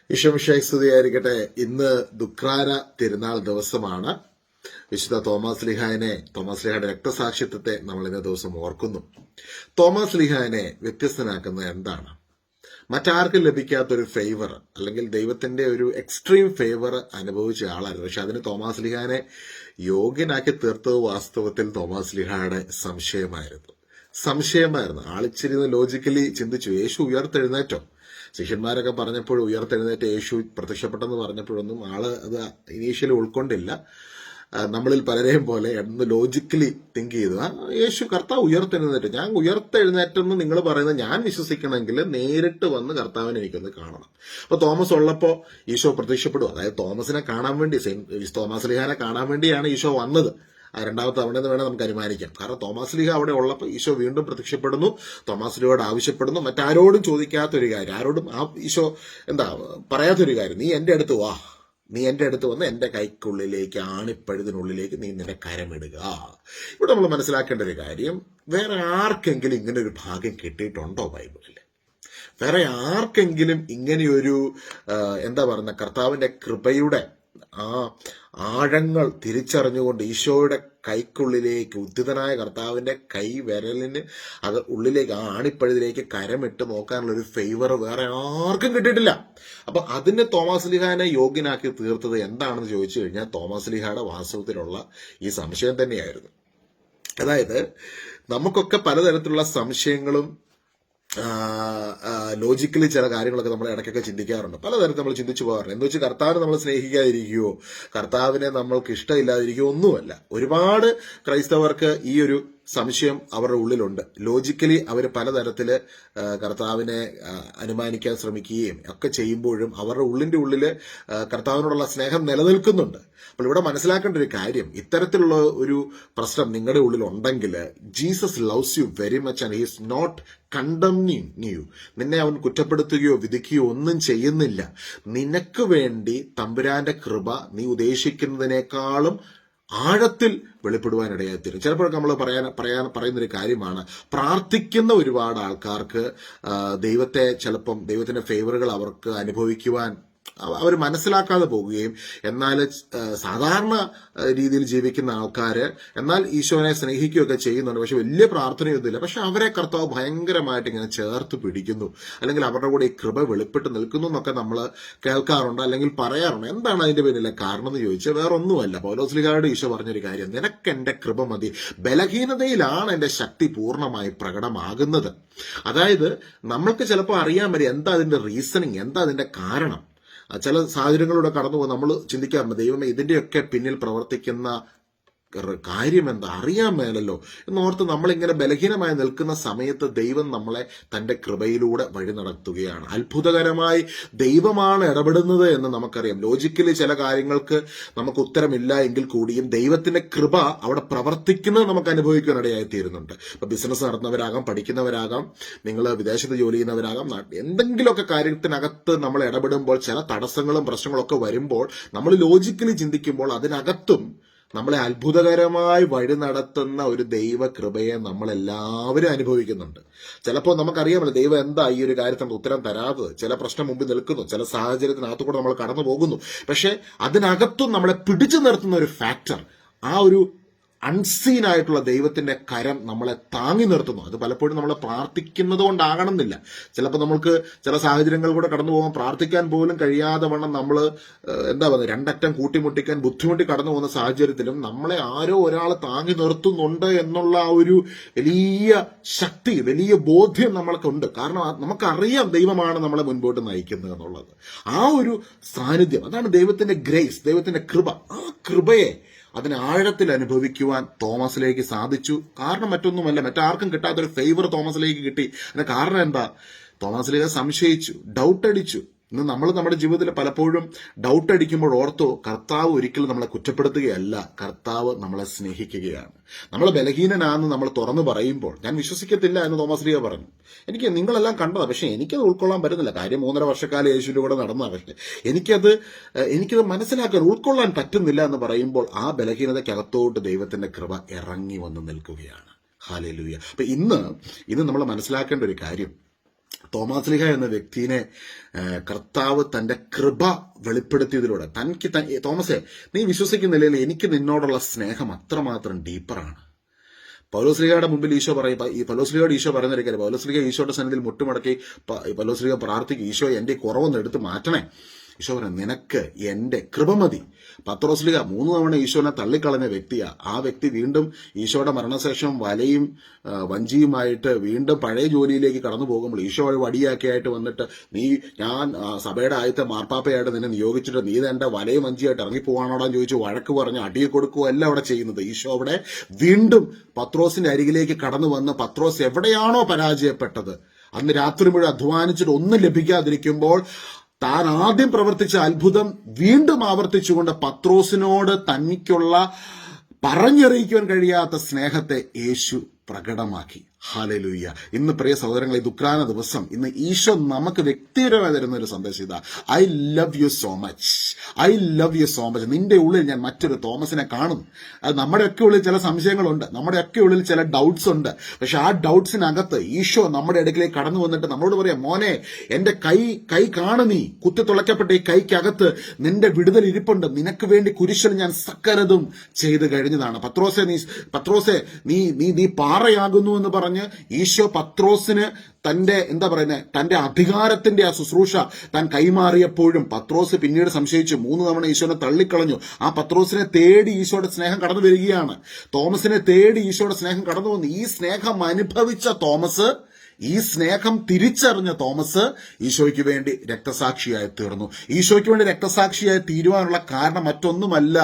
ഈശോമിശിഹായ്ക്ക് സ്തുതിയായിരിക്കട്ടെ. ഇന്ന് ദുഃഖാര തിരുനാൾ ദിവസമാണ്. വിശുദ്ധ തോമസ് ലീഹായുടെ രക്തസാക്ഷിത്വത്തെ നമ്മൾ ഇന്ന ദിവസം ഓർക്കുന്നു. തോമസ് ലീഹാനെ വ്യത്യസ്തനാക്കുന്നത് എന്താണ്? മറ്റാർക്കും ലഭിക്കാത്തൊരു ഫേവർ, അല്ലെങ്കിൽ ദൈവത്തിന്റെ ഒരു എക്സ്ട്രീം ഫേവർ അനുഭവിച്ച ആളായിരുന്നു. പക്ഷെ അതിന് തോമസ് ലീഹാനെ യോഗ്യനാക്കി തീർത്തത് വാസ്തവത്തിൽ തോമസ് ലീഹായുടെ സംശയമായിരുന്നു. ആളിച്ചിരി ലോജിക്കലി ചിന്തിച്ചു, യേശു ഉയർത്തെഴുന്നേറ്റോ? ശിഷ്യന്മാരൊക്കെ പറഞ്ഞപ്പോൾ ഉയർത്തെഴുന്നേറ്റ് യേശു പ്രത്യക്ഷപ്പെട്ടെന്ന് പറഞ്ഞപ്പോഴൊന്നും ആള് അത് ഇനീഷ്യലി ഉൾക്കൊണ്ടില്ല. നമ്മളിൽ പലരെയും പോലെ എന്ന് ലോജിക്കലി തിങ്ക് ചെയ്തു, യേശു കർത്താവ് ഉയർത്തെഴുന്നേറ്റ്, ഞാൻ ഉയർത്തെഴുന്നേറ്റെന്ന് നിങ്ങൾ പറയുന്നത് ഞാൻ വിശ്വസിക്കണമെങ്കിൽ നേരിട്ട് വന്ന് കർത്താവിനെ എനിക്കൊന്ന് കാണണം. അപ്പൊ തോമസ് ഉള്ളപ്പോ ഈശോ പ്രത്യക്ഷപ്പെടും. അതായത് തോമസിനെ കാണാൻ വേണ്ടി, തോമസ് ലീഹാനെ കാണാൻ വേണ്ടിയാണ് ഈശോ വന്നത്. രണ്ടാമത്തെ തവണ എന്ന് വേണം നമുക്ക് അനുമാനിക്കാം. കാരണം തോമസ് ലീഹ അവിടെ ഉള്ളപ്പോൾ ഈശോ വീണ്ടും പ്രത്യക്ഷപ്പെടുന്നു, തോമസ് ലീഹയോട് ആവശ്യപ്പെടുന്നു. മറ്റാരോടും ചോദിക്കാത്തൊരു കാര്യം, ആരോടും ഈശോ പറയാത്തൊരു കാര്യം, നീ എന്റെ അടുത്ത് വാ, നീ എന്റെ അടുത്ത് വന്ന് എന്റെ കൈക്കുള്ളിലേക്ക്, ആണിപ്പഴുതിനുള്ളിലേക്ക് നീ നിന്റെ കരമിടുക. ഇവിടെ നമ്മൾ മനസ്സിലാക്കേണ്ട ഒരു കാര്യം, വേറെ ആർക്കെങ്കിലും ഇങ്ങനെ ഒരു ഭാഗ്യം കിട്ടിയിട്ടുണ്ടോ ബൈബിളിൽ? വേറെ ആർക്കെങ്കിലും ഇങ്ങനെയൊരു കർത്താവിന്റെ കൃപയുടെ ആ ആഴങ്ങൾ തിരിച്ചറിഞ്ഞുകൊണ്ട് ഈശോയുടെ കൈക്കുള്ളിലേക്ക്, ഉദ്ധിതനായ കർത്താവിന്റെ കൈ വിരലിന് ഉള്ളിലേക്ക്, ആ ആണിപ്പഴുതിലേക്ക് കരമിട്ട് നോക്കാനുള്ള ഒരു ഫേവർ വേറെ ആർക്കും കിട്ടിയിട്ടില്ല. അപ്പൊ അതിന് തോമസ് ലീഹാനെ യോഗ്യനാക്കി തീർത്തത് എന്താണെന്ന് ചോദിച്ചു കഴിഞ്ഞാൽ തോമസ് ലീഹയുടെ വാസ്തവത്തിലുള്ള ഈ സംശയം തന്നെയായിരുന്നു. അതായത് നമുക്കൊക്കെ പലതരത്തിലുള്ള സംശയങ്ങളും ലോജിക്കലി ചില കാര്യങ്ങളൊക്കെ നമ്മൾ ഇടയ്ക്കൊക്കെ ചിന്തിക്കാറുണ്ട്. പലതരത്തിൽ നമ്മൾ ചിന്തിച്ചു പോകാറുണ്ട്. എന്ന് വെച്ചാൽ കർത്താവിനെ നമ്മൾ സ്നേഹിക്കാതിരിക്കുകയോ കർത്താവിനെ നമ്മൾക്ക് ഇഷ്ടമില്ലാതിരിക്കുകയോ ഒന്നുമല്ല. ഒരുപാട് ക്രൈസ്തവർക്ക് ഈ ഒരു സംശയം അവരുടെ ഉള്ളിലുണ്ട്. ലോജിക്കലി അവർ പലതരത്തില് കർത്താവിനെ അനുമാനിക്കാൻ ശ്രമിക്കുകയും ഒക്കെ ചെയ്യുമ്പോഴും അവരുടെ ഉള്ളില് കർത്താവിനോടുള്ള സ്നേഹം നിലനിൽക്കുന്നുണ്ട്. അപ്പോൾ ഇവിടെ മനസ്സിലാക്കേണ്ട ഒരു കാര്യം, ഇത്തരത്തിലുള്ള ഒരു പ്രശ്നം നിങ്ങളുടെ ഉള്ളിൽ ഉണ്ടെങ്കിൽ Jesus loves you very much and he is not condemning you. നിന്നെ അവൻ കുറ്റപ്പെടുത്തുകയോ വിധിക്കുകയോ ഒന്നും ചെയ്യുന്നില്ല. നിനക്ക് വേണ്ടി തമ്പുരാന്റെ കൃപ നീ ഉദ്ദേശിക്കുന്നതിനേക്കാളും ആഴത്തിൽ വെളിപ്പെടുവാനിടയായിത്തീരും. ചിലപ്പോഴൊക്കെ നമ്മൾ പറയുന്നൊരു കാര്യമാണ്, പ്രാർത്ഥിക്കുന്ന ഒരുപാട് ആൾക്കാർക്ക് ദൈവത്തിന്റെ ഫേവറുകൾ അവർക്ക് അനുഭവിക്കുവാൻ അവർ മനസ്സിലാക്കാതെ പോവുകയും, എന്നാൽ സാധാരണ രീതിയിൽ ജീവിക്കുന്ന ആൾക്കാര് എന്നാൽ ഈശോനെ സ്നേഹിക്കുകയൊക്കെ ചെയ്യുന്നുണ്ട്, പക്ഷെ വലിയ പ്രാർത്ഥനയൊന്നുമില്ല. പക്ഷെ അവരെ കർത്താവ് ഭയങ്കരമായിട്ട് ഇങ്ങനെ ചേർത്ത് പിടിക്കുന്നു, അല്ലെങ്കിൽ അവരുടെ കൂടെ ഈ കൃപ വെളിപ്പെട്ട് നിൽക്കുന്നു എന്നൊക്കെ നമ്മൾ കേൾക്കാറുണ്ട്, അല്ലെങ്കിൽ പറയാറുണ്ട്. എന്താണ് അതിന്റെ പിന്നിലെ കാരണം എന്ന് ചോദിച്ചാൽ വേറൊന്നുമല്ല, പൗലോസ് ലീഹായോട് ഈശോ പറഞ്ഞൊരു കാര്യം, നിനക്ക് എന്റെ കൃപ മതി, ബലഹീനതയിലാണ് എന്റെ ശക്തി പൂർണ്ണമായി പ്രകടമാകുന്നത്. അതായത് നമ്മൾക്ക് ചിലപ്പോൾ അറിയാൻ പറ്റും എന്താ അതിന്റെ റീസണിങ്, എന്താ അതിന്റെ കാരണം. ചില സാഹചര്യങ്ങളിലൂടെ കടന്നു പോകും, നമ്മൾ ചിന്തിക്കാറുണ്ട്, ദൈവമേ ഇതിന്റെയൊക്കെ പിന്നിൽ പ്രവർത്തിക്കുന്ന കാര്യം എന്താ, അറിയാൻ മേലല്ലോ എന്നോർത്ത് നമ്മളിങ്ങനെ ബലഹീനമായി നിൽക്കുന്ന സമയത്ത് ദൈവം നമ്മളെ തന്റെ കൃപയിലൂടെ വഴി നടത്തുകയാണ്. അത്ഭുതകരമായി ദൈവമാണ് ഇടപെടുന്നത് എന്ന് നമുക്കറിയാം. ലോജിക്കലി ചില കാര്യങ്ങൾക്ക് നമുക്ക് ഉത്തരമില്ല എങ്കിൽ കൂടിയും ദൈവത്തിന്റെ കൃപ അവിടെ പ്രവർത്തിക്കുന്നത് നമുക്ക് അനുഭവിക്കാനിടയായി തീരുന്നുണ്ട്. ഇപ്പൊ ബിസിനസ് നടത്തുന്നവരാകാം, പഠിക്കുന്നവരാകാം, നിങ്ങൾ വിദേശത്ത് ജോലി ചെയ്യുന്നവരാകാം, എന്തെങ്കിലുമൊക്കെ കാര്യത്തിനകത്ത് നമ്മൾ ഇടപെടുമ്പോൾ ചില തടസ്സങ്ങളും പ്രശ്നങ്ങളും ഒക്കെ വരുമ്പോൾ നമ്മൾ ലോജിക്കലി ചിന്തിക്കുമ്പോൾ അതിനകത്തും നമ്മളെ അത്ഭുതകരമായി വഴി നടത്തുന്ന ഒരു ദൈവകൃപയെ നമ്മളെല്ലാവരും അനുഭവിക്കുന്നുണ്ട്. ചിലപ്പോൾ നമുക്കറിയാമല്ലോ ദൈവം എന്താ ഈ ഒരു കാര്യത്തിന് ഉത്തരം തരാത്തത്. ചില പ്രശ്നം മുമ്പിൽ നിൽക്കുന്നു, ചില സാഹചര്യത്തിനകത്തു കൂടെ നമ്മൾ കടന്നു പോകുന്നു. പക്ഷെ അതിനകത്തും നമ്മളെ പിടിച്ചു നിർത്തുന്ന ഒരു ഫാക്ടർ, ആ ഒരു അൺസീൻ ആയിട്ടുള്ള ദൈവത്തിന്റെ കരം നമ്മളെ താങ്ങി നിർത്തുന്നു. അത് പലപ്പോഴും നമ്മൾ പ്രാർത്ഥിക്കുന്നത് കൊണ്ടാകണമെന്നില്ല. ചിലപ്പോൾ നമുക്ക് ചില സാഹചര്യങ്ങൾ കൂടെ കടന്നു പോകാൻ പ്രാർത്ഥിക്കാൻ പോലും കഴിയാതെ വണ്ണം നമ്മൾ രണ്ടറ്റം കൂട്ടിമുട്ടിക്കാൻ ബുദ്ധിമുട്ടി കടന്നു പോകുന്ന സാഹചര്യത്തിലും നമ്മളെ ആരോ ഒരാൾ താങ്ങി നിർത്തുന്നുണ്ട് എന്നുള്ള ആ ഒരു വലിയ ശക്തി, വലിയ ബോധ്യം നമ്മൾക്കുണ്ട്. കാരണം നമുക്കറിയാം ദൈവമാണ് നമ്മളെ മുൻപോട്ട് നയിക്കുന്നത് എന്നുള്ളത്. ആ ഒരു സാന്നിധ്യം, അതാണ് ദൈവത്തിന്റെ ഗ്രേസ്, ദൈവത്തിന്റെ കൃപ. ആ കൃപയെ അതിന് ആഴത്തിൽ അനുഭവിക്കുവാൻ തോമസിലേക്ക് സാധിച്ചു. കാരണം മറ്റൊന്നുമല്ല, മറ്റാർക്കും കിട്ടാത്തൊരു ഫേവർ തോമസിലേക്ക് കിട്ടി. അതിന് കാരണം എന്താ? തോമസിലേക്ക് സംശയിച്ചു, ഡൗട്ട് അടിച്ചു. ഇന്ന് നമ്മൾ നമ്മുടെ ജീവിതത്തിൽ പലപ്പോഴും ഡൗട്ട് അടിക്കുമ്പോൾ ഓർത്തോ, കർത്താവ് ഒരിക്കലും നമ്മളെ കുറ്റപ്പെടുത്തുകയല്ല, കർത്താവ് നമ്മളെ സ്നേഹിക്കുകയാണ്. നമ്മൾ ബലഹീനനാണെന്ന് നമ്മൾ തുറന്നു പറയുമ്പോൾ, ഞാൻ വിശ്വസിക്കത്തില്ല എന്ന് തോമസ് ലീഹ പറഞ്ഞു. എനിക്ക് നിങ്ങളെല്ലാം കണ്ടതാണ്, പക്ഷെ എനിക്കത് ഉൾക്കൊള്ളാൻ പറ്റുന്നില്ല. കാര്യം 3.5 വർഷക്കാലം യേശുവിന്റെ കൂടെ നടന്നതാണ്. പക്ഷെ എനിക്കത് മനസ്സിലാക്കാൻ, ഉൾക്കൊള്ളാൻ പറ്റുന്നില്ല എന്ന് പറയുമ്പോൾ ആ ബലഹീനതയ്ക്കകത്തോട്ട് ദൈവത്തിന്റെ കൃപ ഇറങ്ങി വന്ന് നിൽക്കുകയാണ്. ഹല്ലേലൂയ. അപ്പൊ ഇന്ന് നമ്മൾ മനസ്സിലാക്കേണ്ട ഒരു കാര്യം, തോമാസ്ലീഹ എന്ന വ്യക്തിനെ കർത്താവ് തന്റെ കൃപ വെളിപ്പെടുത്തിയതിലൂടെ തോമസേ, നീ വിശ്വസിക്കുന്നില്ലെങ്കിൽ എനിക്ക് നിന്നോടുള്ള സ്നേഹം അത്രമാത്രം ഡീപ്പറാണ്. പൗലോസ്ലീഹയുടെ മുമ്പിൽ ഈശോ പറയും, ഈ പൗലോസ്ലീഹയോട് ഈശോ പറയുന്ന കാര്യം, പൗലോസ്ലീഹ ഈശോയുടെ സന്നിധിയിൽ മുട്ടുമടക്കി പൗലോസ്ലീഹ പ്രാർത്ഥിക്കും, ഈശോ എന്റെ കുറവൊന്ന് എടുത്ത് മാറ്റണേ. ഈശോ പറയും, നിനക്ക് എന്റെ കൃപ മതി. പത്രോസ്ലീഹ 3 തവണ ഈശോനെ തള്ളിക്കളഞ്ഞ വ്യക്തിയാ. ആ വ്യക്തി വീണ്ടും ഈശോയുടെ മരണശേഷം വലയും വഞ്ചിയുമായിട്ട് വീണ്ടും പഴയ ജോലിയിലേക്ക് കടന്നു പോകുമ്പോൾ ഈശോ വടിയാക്കിയായിട്ട് വന്നിട്ട്, ഞാൻ സഭയുടെ ആദ്യത്തെ മാർപ്പാപ്പയായിട്ട് നിന്നെ നിയോഗിച്ചിട്ട് നീ എന്റെ വലയും വഞ്ചിയായിട്ട് ഇറങ്ങിപ്പോവാണോടാന്ന് ചോദിച്ചു വഴക്ക് പറഞ്ഞ് അടിയെ കൊടുക്കുക അല്ല അവിടെ ചെയ്യുന്നത്. ഈശോ അവിടെ വീണ്ടും പത്രോസിന്റെ അരികിലേക്ക് കടന്നു വന്ന്, പത്രോസ് എവിടെയാണോ പരാജയപ്പെട്ടത്, അന്ന് രാത്രി മുഴുവൻ അധ്വാനിച്ചിട്ട് ഒന്നും ലഭിക്കാതിരിക്കുമ്പോൾ താൻ ആദ്യം പ്രവർത്തിച്ച അത്ഭുതം വീണ്ടും ആവർത്തിച്ചുകൊണ്ട് പത്രോസിനോട് തനിക്കുള്ള പറഞ്ഞറിയിക്കുവാൻ കഴിയാത്ത സ്നേഹത്തെ യേശു പ്രകടമാക്കി. ഹല്ലേലൂയ. ഇന്ന് പ്രിയ സഹോദരങ്ങളെ, ദുഃഖാന ദിവസം, ഇന്ന് ഈശോ നമുക്ക് വ്യക്തിപരമായി തരുന്ന ഒരു സന്ദേശം ഇതാ: I love you so much, I love you so much. നിന്റെ ഉള്ളിൽ ഞാൻ മറ്റൊരു തോമസിനെ കാണുന്നു. അത് നമ്മുടെയൊക്കെ ഉള്ളിൽ ചില സംശയങ്ങളുണ്ട്, നമ്മുടെയൊക്കെ ഉള്ളിൽ ചില ഡൗട്ട്സ് ഉണ്ട്. പക്ഷെ ആ ഡൗട്ട്സിനകത്ത് ഈശോ നമ്മുടെ ഇടയ്ക്കിലേക്ക് കടന്നു വന്നിട്ട് നമ്മളോട് പറയാം, മോനെ, എന്റെ കൈ കാണു, നീ കുത്തി തുളയ്ക്കപ്പെട്ട ഈ കൈക്കകത്ത് നിന്റെ വിടുതൽ ഇരിപ്പുണ്ട്. നിനക്ക് വേണ്ടി കുരിശിൽ ഞാൻ സകലതും ചെയ്തു കഴിഞ്ഞതാണ്. പത്രോസെ നീ പാറയാകുന്നു എന്ന് പറഞ്ഞ് ഈശോ പത്രോസിന് തന്റെ അധികാരത്തിന്റെ ആ ശുശ്രൂഷ താൻ കൈമാറിയപ്പോഴും പത്രോസ് പിന്നീട് സംശയിച്ചു. 3 തവണ ഈശോനെ തള്ളിക്കളഞ്ഞു. ആ പത്രോസിനെ തേടി ഈശോയുടെ സ്നേഹം കടന്നു വരികയാണ്. തോമസിനെ തേടി ഈശോയുടെ സ്നേഹം കടന്നു വന്നു. ഈ സ്നേഹം അനുഭവിച്ച തോമസ്, ഈ സ്നേഹം തിരിച്ചറിഞ്ഞ തോമസ് ഈശോയ്ക്ക് വേണ്ടി രക്തസാക്ഷിയായി തീർന്നു. ഈശോയ്ക്ക് വേണ്ടി രക്തസാക്ഷിയായി തീരുവാനുള്ള കാരണം മറ്റൊന്നുമല്ല.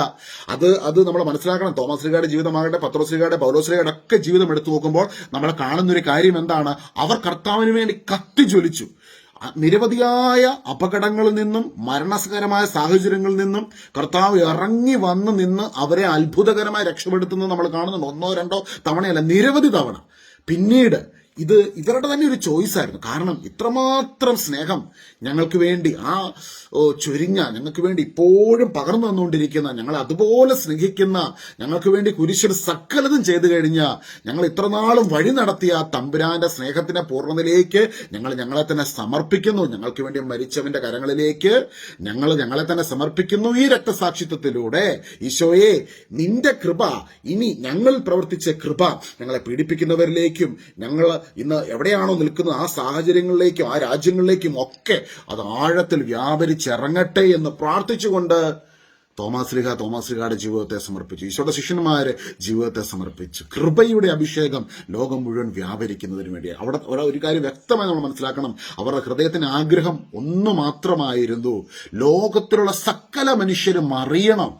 അത് നമ്മൾ മനസ്സിലാക്കണം. തോമസ്ലീഹയുടെ ജീവിതമാകട്ടെ, പത്രോസ്ലീഹയുടെ, പൗലോസ്ലീഹയുടെ ഒക്കെ ജീവിതം എടുത്തു നോക്കുമ്പോൾ നമ്മൾ കാണുന്നൊരു കാര്യം എന്താണ്? അവർ കർത്താവിന് വേണ്ടി കത്തിജ്വലിച്ചു. നിരവധിയായ അപകടങ്ങളിൽ നിന്നും മരണകരമായ സാഹചര്യങ്ങളിൽ നിന്നും കർത്താവ് ഇറങ്ങി വന്ന് നിന്ന് അവരെ അത്ഭുതകരമായി രക്ഷപ്പെടുത്തുന്നത് നമ്മൾ കാണുന്നുണ്ട്. 1-2 തവണയല്ല, നിരവധി തവണ. പിന്നീട് ഇത് ഇവരുടെ തന്നെ ഒരു ചോയ്സ് ആയിരുന്നു. കാരണം ഇത്രമാത്രം സ്നേഹം ഞങ്ങൾക്ക് വേണ്ടി ചൊരിഞ്ഞ, ഞങ്ങൾക്ക് വേണ്ടി ഇപ്പോഴും പകർന്നു തന്നുകൊണ്ടിരിക്കുന്ന, ഞങ്ങൾ അതുപോലെ സ്നേഹിക്കുന്ന, ഞങ്ങൾക്ക് വേണ്ടി കുരിശിൽ സകലതും ചെയ്തു കഴിഞ്ഞ, ഞങ്ങൾ ഇത്രനാളും വഴി നടത്തിയ തമ്പുരാന്റെ സ്നേഹത്തിന്റെ പൂർണ്ണതയിലേക്ക് ഞങ്ങളെ തന്നെ സമർപ്പിക്കുന്നു. ഞങ്ങൾക്ക് വേണ്ടി മരിച്ചവന്റെ കരങ്ങളിലേക്ക് ഞങ്ങളെ തന്നെ സമർപ്പിക്കുന്നു. ഈ രക്തസാക്ഷിത്വത്തിലൂടെ ഈശോയെ, നിന്റെ കൃപ, ഇനി ഞങ്ങൾ പ്രവർത്തിച്ച കൃപ ഞങ്ങളെ പീഡിപ്പിക്കുന്നവരിലേക്കും, ഞങ്ങൾ ഇന്ന് എവിടെയാണോ നിൽക്കുന്നത് ആ സാഹചര്യങ്ങളിലേക്കും ആ രാജ്യങ്ങളിലേക്കും ഒക്കെ അത് ആഴത്തിൽ വ്യാപരിച്ചിറങ്ങട്ടെ എന്ന് പ്രാർത്ഥിച്ചുകൊണ്ട് തോമാസ്ലീഹയുടെ ജീവിതത്തെ സമർപ്പിച്ചു. ഈശോയുടെ ശിഷ്യന്മാരെ ജീവിതത്തെ സമർപ്പിച്ചു. കൃപയുടെ അഭിഷേകം ലോകം മുഴുവൻ വ്യാപരിക്കുന്നതിന് വേണ്ടി. അവിടെ ഒരു കാര്യം വ്യക്തമായി നമ്മൾ മനസ്സിലാക്കണം. അവരുടെ ഹൃദയത്തിന് ആഗ്രഹം ഒന്ന് മാത്രമായിരുന്നു: ലോകത്തിലുള്ള സകല മനുഷ്യരും അറിയണം,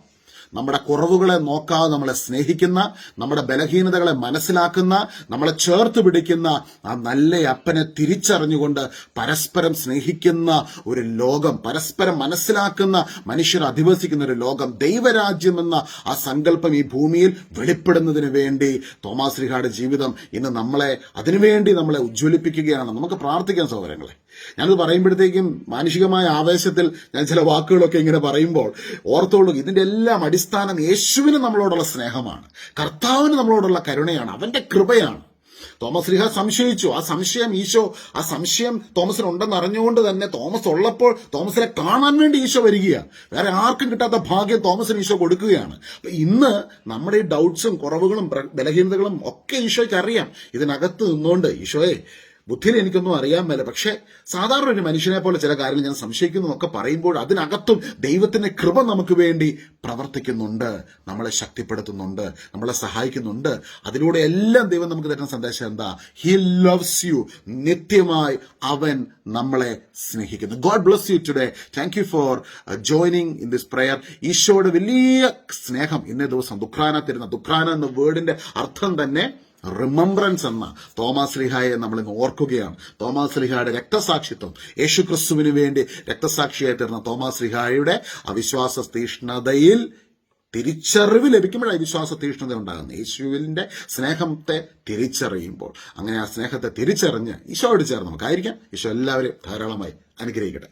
നമ്മുടെ കുറവുകളെ നോക്കാതെ നമ്മളെ സ്നേഹിക്കുന്ന, നമ്മുടെ ബലഹീനതകളെ മനസ്സിലാക്കുന്ന, നമ്മളെ ചേർത്ത് പിടിക്കുന്ന ആ നല്ല അപ്പനെ തിരിച്ചറിഞ്ഞുകൊണ്ട് പരസ്പരം സ്നേഹിക്കുന്ന ഒരു ലോകം, പരസ്പരം മനസ്സിലാക്കുന്ന മനുഷ്യർ അധിവസിക്കുന്ന ഒരു ലോകം, ദൈവരാജ്യം എന്ന ആ സങ്കല്പം ഈ ഭൂമിയിൽ വെളിപ്പെടുന്നതിന് വേണ്ടി തോമാസ്ലീഹയുടെ ജീവിതം ഇന്ന് അതിനുവേണ്ടി നമ്മളെ ഉജ്ജ്വലിപ്പിക്കുകയാണ്. നമുക്ക് പ്രാർത്ഥിക്കാം സഹോദരങ്ങളെ. ഞാനത് പറയുമ്പോഴത്തേക്കും മാനുഷികമായ ആവേശത്തിൽ ഞാൻ ചില വാക്കുകളൊക്കെ ഇങ്ങനെ പറയുമ്പോൾ ഓർത്തോളൂ, ഇതിന്റെ എല്ലാം അടിസ്ഥാനം യേശുവിന് നമ്മളോടുള്ള സ്നേഹമാണ്, കർത്താവിന് നമ്മളോടുള്ള കരുണയാണ്, അവന്റെ കൃപയാണ്. തോമസ്ലീഹ സംശയിച്ചു. ആ സംശയം തോമസിനുണ്ടെന്ന് അറിഞ്ഞുകൊണ്ട് തന്നെ തോമസ് ഉള്ളപ്പോൾ തോമസിനെ കാണാൻ വേണ്ടി ഈശോ വരികയാണ്. വേറെ ആർക്കും കിട്ടാത്ത ഭാഗ്യം തോമസിന് ഈശോ കൊടുക്കുകയാണ്. അപ്പൊ ഇന്ന് നമ്മുടെ ഈ ഡൗട്ട്സും കുറവുകളും ബലഹീനതകളും ഒക്കെ ഈശോയ്ക്ക് അറിയാം. ഇതിനകത്ത് നിന്നുകൊണ്ട് ഈശോയെ, ബുദ്ധിയിൽ എനിക്കൊന്നും അറിയാൻ മേല, പക്ഷെ സാധാരണ ഒരു മനുഷ്യനെ പോലെ ചില കാര്യങ്ങൾ ഞാൻ സംശയിക്കുന്നു എന്നൊക്കെ പറയുമ്പോൾ അതിനകത്തും ദൈവത്തിന്റെ കൃപ നമുക്ക് വേണ്ടി പ്രവർത്തിക്കുന്നുണ്ട്, നമ്മളെ ശക്തിപ്പെടുത്തുന്നുണ്ട്, നമ്മളെ സഹായിക്കുന്നുണ്ട്. അതിലൂടെ എല്ലാം ദൈവം നമുക്ക് തരുന്ന സന്ദേശം എന്താ? He loves you. നിത്യമായി അവൻ നമ്മളെ സ്നേഹിക്കുന്നു. God bless you today. Thank you for joining in this prayer. ഈശോയുടെ വലിയ സ്നേഹം ഇന്നേ ദിവസം ദുഃഖാന എന്ന വേർഡിന്റെ അർത്ഥം തന്നെ റിമംബ്രൻസ് എന്ന തോമാസ്ലീഹയെ നമ്മൾ ഇന്ന് ഓർക്കുകയാണ്. തോമാസ്ലീഹയുടെ രക്തസാക്ഷിത്വം, യേശുക്രിസ്തുവിന് വേണ്ടി രക്തസാക്ഷിയായി തീർന്ന തോമാസ്ലീഹയുടെ അവിശ്വാസ തീഷ്ണതയിൽ തിരിച്ചറിവ് ലഭിക്കുമ്പോഴാണ് വിശ്വാസ തീഷ്ണത ഉണ്ടാകുന്നത്. യേശുവിന്റെ സ്നേഹത്തെ തിരിച്ചറിയുമ്പോൾ, അങ്ങനെ ആ സ്നേഹത്തെ തിരിച്ചറിഞ്ഞ് ഈശോയോട് ചേർന്ന് നമുക്കായിരിക്കാം. ഈശോ എല്ലാവരെയും ധാരാളമായി അനുഗ്രഹിക്കട്ടെ.